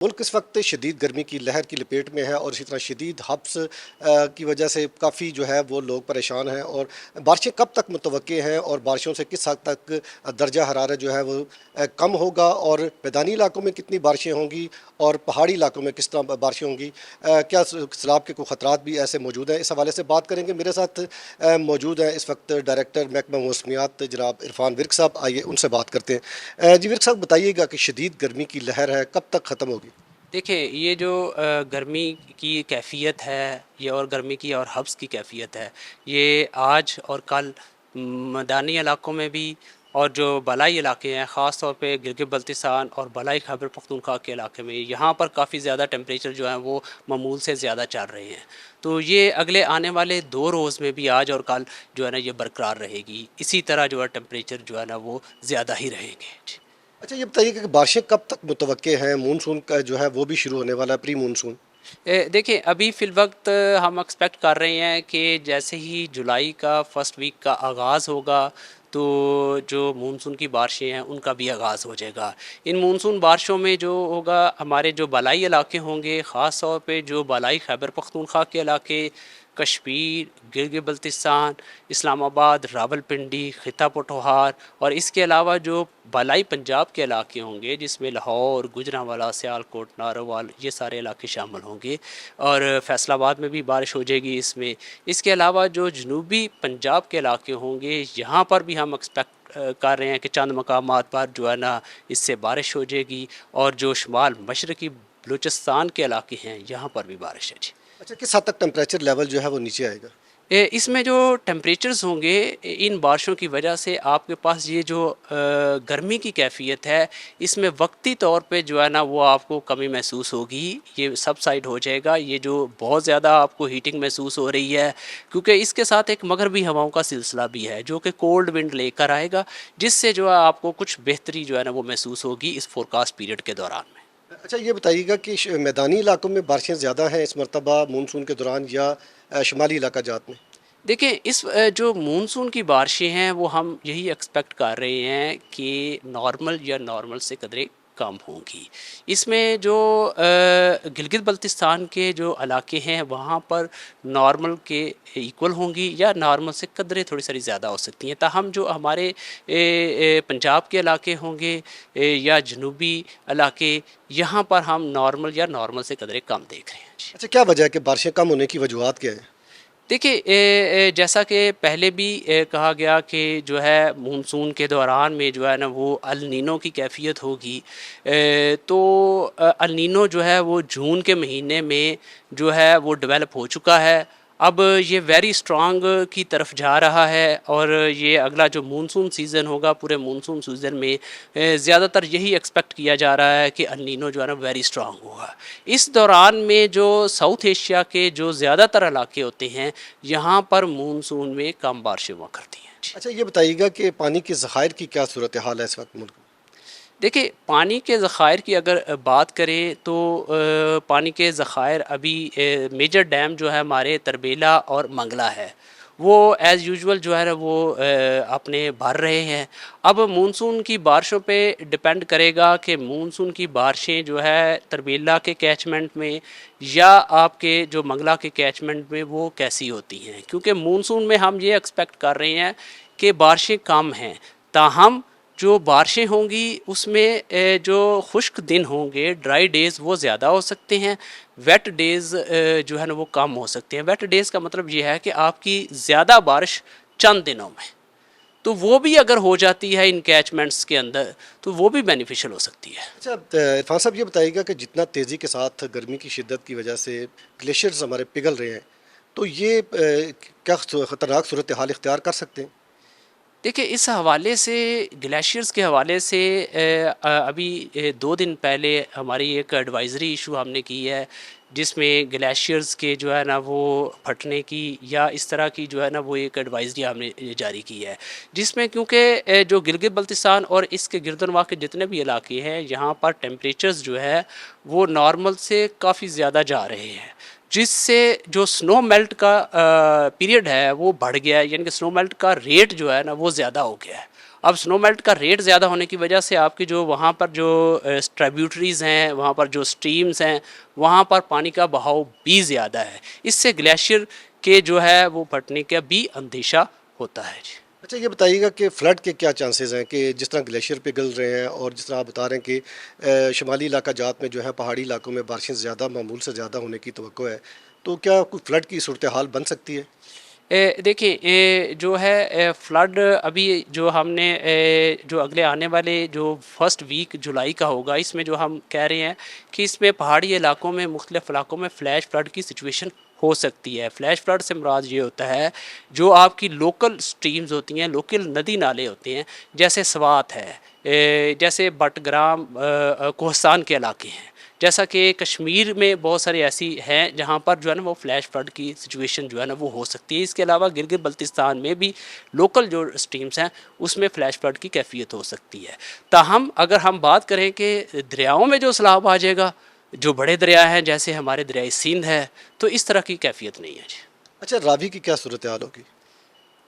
मुल्क इस वक्त शदीद गर्मी की लहर की लपेट में है और इसी तरह शदीद हब्स की वजह से काफ़ी जो है वो लोग परेशान हैं। और बारिशें कब तक मुतवक्के हैं और बारिशों से किस हद तक दर्जा हरारत जो है वो कम होगा, और मैदानी इलाकों में कितनी बारिशें होंगी और पहाड़ी इलाकों में किस तरह बारिशें होंगी, क्या सैलाब के कोई ख़तरात भी ऐसे मौजूद हैं, इस हवाले से बात करेंगे। मेरे साथ मौजूद हैं इस वक्त डायरेक्टर महकमा मौसमियात जनाब इरफान विर्क साहब। आइए उनसे बात करते हैं। जी विर्क साहब, बताइएगा कि शदीद गर्मी की लहर है, कब तक ख़त्म होगी? देखिए, ये जो गर्मी की कैफ़ियत है ये और गर्मी की और हब्स की कैफ़ियत है, ये आज और कल मैदानी इलाकों में भी और जो बलाई इलाके हैं, ख़ास तौर पे गिलगित बल्तिस्तान और बलाई खैबर पख्तूनख्वा के इलाके में, यहाँ पर काफ़ी ज़्यादा टेम्परेचर जो है वो मामूल से ज़्यादा चल रहे हैं। तो ये अगले आने वाले 2 रोज़ में भी आज और कल जो है ना ये बरकरार रहेगी। इसी तरह जो है टेम्परेचर जो है ना वो ज़्यादा ही रहेंगे। जी। अच्छा, ये बताइए कि बारिशें कब तक मुतवक्के हैं? मानसून का जो है वो भी शुरू होने वाला है, प्री मानसून। देखिए, अभी फ़िलवक़्त हम एक्सपेक्ट कर रहे हैं कि जैसे ही जुलाई का फर्स्ट वीक का आगाज़ होगा, तो जो मानसून की बारिशें हैं उनका भी आगाज़ हो जाएगा। इन मानसून बारिशों में जो होगा, हमारे जो बलाई इलाके होंगे, ख़ास तौर पे जो बलाई खैबर पख्तूनख्वा के इलाके, कश्मीर, गिलगित बल्तिस्तान, इस्लामाबाद, रावलपिंडी, खिता पटोहार और इसके अलावा जो बलाई पंजाब के इलाके होंगे जिसमें लाहौर, गुजरांवाला, सियालकोट, नारोवाल ये सारे इलाके शामिल होंगे और फैसलाबाद में भी बारिश हो जाएगी इसमें। इसके अलावा जो जनूबी पंजाब के इलाके होंगे यहाँ पर भी हम एक्सपेक्ट कर रहे हैं कि चंद मकामात पर जो है ना इससे बारिश हो जाएगी और जो शुमाल मशरक़ी बलूचिस्तान के इलाके हैं यहाँ पर भी बारिश है। जी। अच्छा, किस हद तक टेम्परेचर लेवल जो है वो नीचे आएगा? इसमें जो टेम्परेचर्स होंगे इन बारिशों की वजह से आपके पास ये जो गर्मी की कैफियत है इसमें वक्ती तौर पे जो है ना वो आपको कमी महसूस होगी। ये सबसाइड हो जाएगा, ये जो बहुत ज़्यादा आपको हीटिंग महसूस हो रही है, क्योंकि इसके साथ एक मगरबी हवाओं का सिलसिला भी है जो कि कोल्ड विंड लेकर आएगा, जिससे जो है आपको कुछ बेहतरी जो है ना वो महसूस होगी इस फोरकास्ट पीरियड के दौरान में। अच्छा, ये बताइएगा कि मैदानी इलाकों में बारिशें ज़्यादा हैं इस मरतबा मानसून के दौरान, या शुमाली इलाका जात में? देखिए, इस जो मानसून की बारिशें हैं वो हम यही एक्सपेक्ट कर रहे हैं कि नॉर्मल या नॉर्मल से कदरें कम होंगी। इसमें जो गिलगित बल्तिस्तान के जो इलाके हैं वहाँ पर नॉर्मल के इक्वल होंगी या नॉर्मल से कदरें थोड़ी सारी ज़्यादा हो सकती हैं। ताहम जो हमारे पंजाब के इलाके होंगे या जनूबी इलाके, यहाँ पर हम नॉर्मल या नॉर्मल से कदरें कम देख रहे हैं। जी। अच्छा, क्या वजह है कि बारिशें कम होने की वजूहत क्या है? देखिए, जैसा कि पहले भी कहा गया कि जो है मानसून के दौरान में जो है ना वो अल नीनो की कैफियत होगी। तो अल नीनो जो है वो जून के महीने में जो है वो डेवलप हो चुका है। अब ये वेरी स्ट्रांग की तरफ जा रहा है और ये अगला जो मानसून सीज़न होगा, पूरे मानसून सीज़न में ज़्यादातर यही एक्सपेक्ट किया जा रहा है कि अल नीनो जो है ना वेरी स्ट्रांग होगा। इस दौरान में जो साउथ एशिया के जो ज़्यादातर इलाके होते हैं यहाँ पर मानसून में कम बारिशें हुआ करती हैं। जी। अच्छा, ये बताइएगा कि पानी के ज़खायर की क्या सूरत हाल है इस वक्त मुल्क में? देखिए, पानी के ज़खायर की अगर बात करें तो पानी के ज़खायर अभी मेजर डैम जो है हमारे तरबेला और मंगला है, वो एज़ यूजुअल जो है ना वो अपने भर रहे हैं। अब मानसून की बारिशों पे डिपेंड करेगा कि मानसून की बारिशें जो है तरबेला के कैचमेंट में या आपके जो मंगला के कैचमेंट में वो कैसी होती हैं, क्योंकि मानसून में हम ये एक्सपेक्ट कर रहे हैं कि बारिशें कम हैं, ताहम जो बारिशें होंगी उसमें जो खुश्क दिन होंगे, ड्राई डेज़ वो ज़्यादा हो सकते हैं, वेट डेज़ जो है ना वो कम हो सकते हैं। वेट डेज़ का मतलब ये है कि आपकी ज़्यादा बारिश चंद दिनों में, तो वो भी अगर हो जाती है इन कैचमेंट्स के अंदर तो वो भी बेनिफिशियल हो सकती है। अच्छा, इरफान साहब, ये बताइएगा कि जितना तेज़ी के साथ गर्मी की शिद्दत की वजह से ग्लेशियर्स हमारे पिघल रहे हैं, तो ये क्या ख़तरनाक सूरत हाल इख्तियार कर सकते हैं? देखिए, इस हवाले से ग्लेशियर्स के हवाले से अभी 2 दिन पहले हमारी एक एडवाइज़री इशू हमने की है, जिसमें ग्लेशियर्स के जो है ना वो फटने की या इस तरह की जो है ना वो एक एडवाइज़री हमने जारी की है, जिसमें क्योंकि जो गिलगित बल्तिस्तान और इसके गिरदनवा के जितने भी इलाके हैं यहाँ पर टेम्परेचर्स जो है वो नॉर्मल से काफ़ी ज़्यादा जा रहे हैं, जिससे जो स्नो मेल्ट का पीरियड है वो बढ़ गया है, यानी कि स्नो मेल्ट का रेट जो है ना वो ज़्यादा हो गया है। अब स्नो मेल्ट का रेट ज़्यादा होने की वजह से आपकी जो वहाँ पर जो ट्रिब्यूटरीज़ हैं, वहाँ पर जो स्ट्रीम्स हैं, वहाँ पर पानी का बहाव भी ज़्यादा है। इससे ग्लेशियर के जो है वो फटने का भी अंदेशा होता है जी। अच्छा, ये बताइएगा कि फ़्लड के क्या चांसेस हैं कि जिस तरह ग्लेशियर पिघल रहे हैं और जिस तरह आप बता रहे हैं कि शुमाली इलाका जात में जो है पहाड़ी इलाकों में बारिशें ज़्यादा मामूल से ज़्यादा होने की तवक्को है, तो क्या कोई फ़्लड की सूरत हाल बन सकती है? देखिए जो है फ्लड अभी जो हमने जो अगले आने वाले जो फर्स्ट वीक जुलाई का होगा, इसमें जो हम कह रहे हैं कि इसमें पहाड़ी इलाकों में मुख्तलिफ इलाकों में फ्लैश फ्लड की सिचुएशन हो सकती है। फ्लैश फ्लड से मुराद ये होता है जो आपकी लोकल स्ट्रीम्स होती हैं, लोकल नदी नाले होते हैं, जैसे स्वात है, जैसे बटग्राम कोहस्तान के इलाके हैं, जैसा कि कश्मीर में बहुत सारी ऐसी हैं जहाँ पर जो है ना वो फ्लैश फ्लड की सिचुएशन जो है ना वो हो सकती है। इसके अलावा गिलगित बल्तिस्तान में भी लोकल जो स्ट्रीम्स हैं उसमें फ्लैश फ्लड की कैफियत हो सकती है। ताहम अगर हम बात करें कि दरियाओं में जो सैलाब आ जाएगा, जो बड़े दरिया हैं जैसे हमारे दरियाई सिंध है, तो इस तरह की कैफियत नहीं है जी। अच्छा, रावी की क्या सूरत हाल होगी?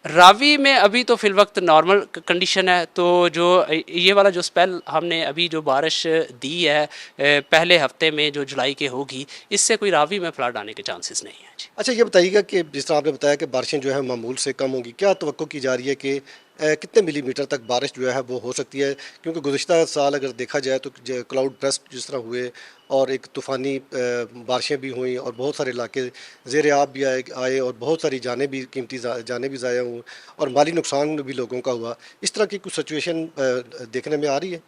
रावी में अभी तो फिल वक्त नॉर्मल कंडीशन है, तो जो ये वाला जो स्पेल हमने अभी जो बारिश दी है पहले हफ्ते में जो जुलाई के होगी, इससे कोई रावी में फ्लड आने के चांसेस नहीं है जी। अच्छा, ये बताइएगा कि जिस तरह आपने बताया कि बारिशें जो है मामूल से कम होंगी, क्या तवक्को की जा रही है कि कितने मिलीमीटर तक बारिश जो है वो हो सकती है? क्योंकि गुज़िश्ता साल अगर देखा जाए तो क्लाउड बर्स्ट जिस तरह हुए और एक तूफ़ानी बारिशें भी हुई और बहुत सारे इलाके ज़ेर आब भी आए और बहुत सारी जानें भी कीमती जानें भी ज़ाया हुई और माली नुकसान भी लोगों का हुआ। इस तरह की कुछ सिचुएशन देखने में आ रही है?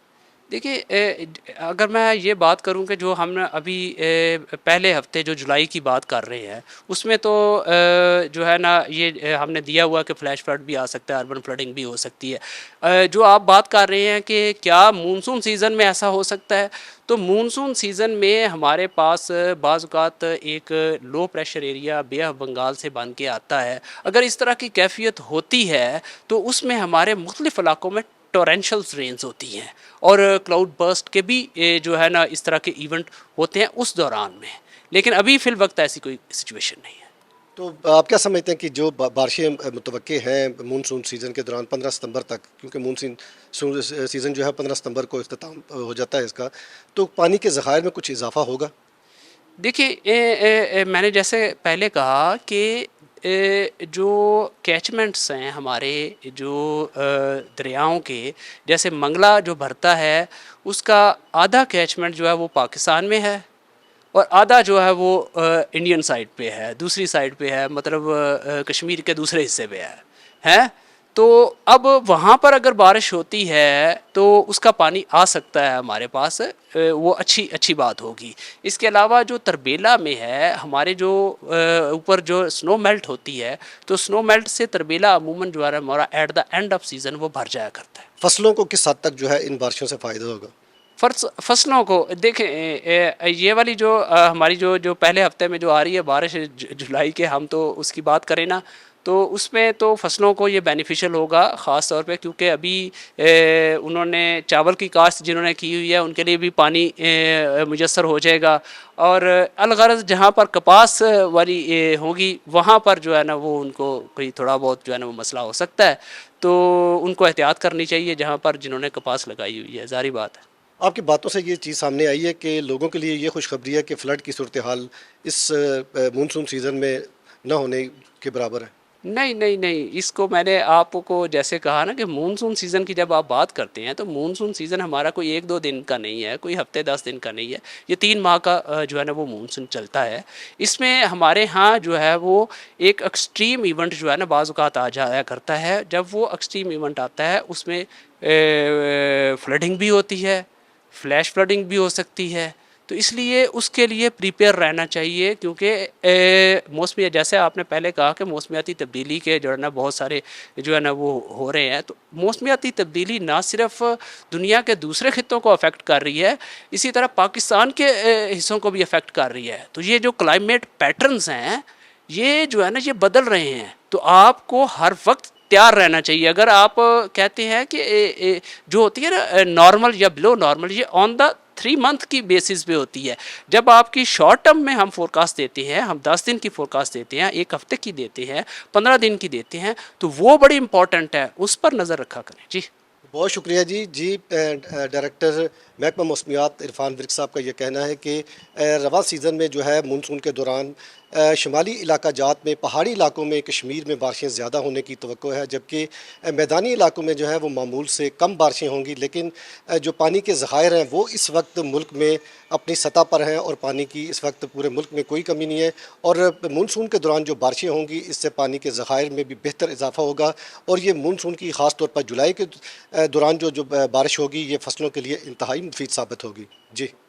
देखिए अगर मैं ये बात करूं कि जो हम अभी पहले हफ्ते जो जुलाई की बात कर रहे हैं उसमें तो जो है ना ये हमने दिया हुआ कि फ्लैश फ्लड भी आ सकता है, अर्बन फ्लडिंग भी हो सकती है। जो आप बात कर रहे हैं कि क्या मानसून सीज़न में ऐसा हो सकता है, तो मानसून सीज़न में हमारे पास बाज़ औक़ात एक low pressure area Bay of Bengal से बन के आता है। अगर इस तरह की कैफियत होती है तो उसमें हमारे मुख्तलिफ़ इलाकों में टोरेंशियल रेन्स होती हैं और क्लाउड बर्स्ट के भी जो है ना इस तरह के इवेंट होते हैं उस दौरान में। लेकिन अभी फ़िल वक्त ऐसी कोई सिचुएशन नहीं है। तो आप क्या समझते हैं कि जो बारिशें मुतवक्के हैं मानसून सीज़न के दौरान 15 सितंबर तक, क्योंकि मानसून सीज़न जो है 15 सितंबर को इख्तिताम हो जाता है इसका, तो पानी के ज़खायर में कुछ इजाफा होगा? देखिए मैंने जैसे पहले कहा कि जो कैचमेंट्स हैं हमारे जो दरियाओं के, जैसे मंगला जो भरता है उसका आधा कैचमेंट जो है वो पाकिस्तान में है और आधा जो है वो इंडियन साइड पे है, दूसरी साइड पे है, मतलब कश्मीर के दूसरे हिस्से पे है। तो अब वहाँ पर अगर बारिश होती है तो उसका पानी आ सकता है हमारे पास, वो अच्छी अच्छी बात होगी। इसके अलावा जो तरबेला में है हमारे जो ऊपर जो स्नो मेल्ट होती है, तो स्नो मेल्ट से तरबेला अमूमन जो है हमारा at the end of season वो भर जाया करता है। फसलों को किस हद तक जो है इन बारिशों से फ़ायदा होगा? फसलों को देखें, ये वाली जो हमारी जो जो पहले हफ्ते में जो आ रही है बारिश जुलाई के, हम तो उसकी बात करें ना, तो उसमें तो फसलों को ये बेनिफिशियल होगा ख़ास तौर पे, क्योंकि अभी उन्होंने चावल की काश्त जिन्होंने की हुई है उनके लिए भी पानी मुयस्सर हो जाएगा और अलगरज जहाँ पर कपास वाली होगी वहाँ पर जो है ना वो उनको कोई थोड़ा बहुत जो है ना वो मसला हो सकता है, तो उनको एहतियात करनी चाहिए जहाँ पर जिन्होंने कपास लगाई हुई है, ज़ाहिर बात है। आपकी बातों से ये चीज़ सामने आई है कि लोगों के लिए ये खुशखबरी है कि फ़्लड की सूरत हाल इस मानसून सीज़न में न होने के बराबर है। नहीं नहीं नहीं, इसको मैंने आपको जैसे कहा ना कि मानसून सीज़न की जब आप बात करते हैं तो मानसून सीज़न हमारा कोई 1-2 दिन का नहीं है, कोई हफ्ते 10 दिन का नहीं है, ये 3 माह का जो है ना वो मानसून चलता है। इसमें हमारे यहाँ जो है वो एक एक्सट्रीम इवेंट जो है ना बाज़ औक़ात आ जाया करता है। जब वो एक्सट्रीम इवेंट आता है उसमें फ्लडिंग भी होती है, फ्लैश फ्लडिंग भी हो सकती है, तो इसलिए उसके लिए प्रिपेयर रहना चाहिए, क्योंकि मौसमी जैसे आपने पहले कहा कि मौसमियाती तब्दीली के जो है ना बहुत सारे जो है ना वो हो रहे हैं, तो मौसमियाती तब्दीली ना सिर्फ दुनिया के दूसरे खित्तों को अफेक्ट कर रही है, इसी तरह पाकिस्तान के हिस्सों को भी अफेक्ट कर रही है। तो ये जो क्लाइमेट पैटर्न्स हैं ये जो है ना ये बदल रहे हैं, तो आपको हर वक्त तैयार रहना चाहिए। अगर आप कहते हैं कि जो होती है ना नॉर्मल या बिलो नॉर्मल, ये ऑन द 3 मंथ की बेसिस पे होती है। जब आपकी शॉर्ट टर्म में हम फोरकास्ट देते हैं, हम 10 दिन की फोरकास्ट देते हैं, 1 हफ्ते की देते हैं, 15 दिन की देते हैं, तो वो बड़ी इंपॉर्टेंट है, उस पर नज़र रखा करें जी। बहुत शुक्रिया जी। डायरेक्टर महकमा मौसमियात इरफान विर्क साहब का ये कहना है कि रवां सीज़न में जो है मानसून के दौरान शुमाली इलाका जात में, पहाड़ी इलाकों में, कश्मीर में बारिशें ज़्यादा होने की तवक्को है, जबकि मैदानी इलाकों में जो है वो मामूल से कम बारिशें होंगी। लेकिन जो पानी के ज़खायर हैं वो इस वक्त मुल्क में अपनी सतह पर हैं और पानी की इस वक्त पूरे मुल्क में कोई कमी नहीं है। और मानसून के दौरान जो बारिशें होंगी इससे पानी के ज़खायर में भी बेहतर इजाफा होगा। और ये मानसून की ख़ास तौर पर जुलाई के दौरान जो बारिश होगी ये फसलों के लिए इंतहाई मुफीद साबित होगी। जी।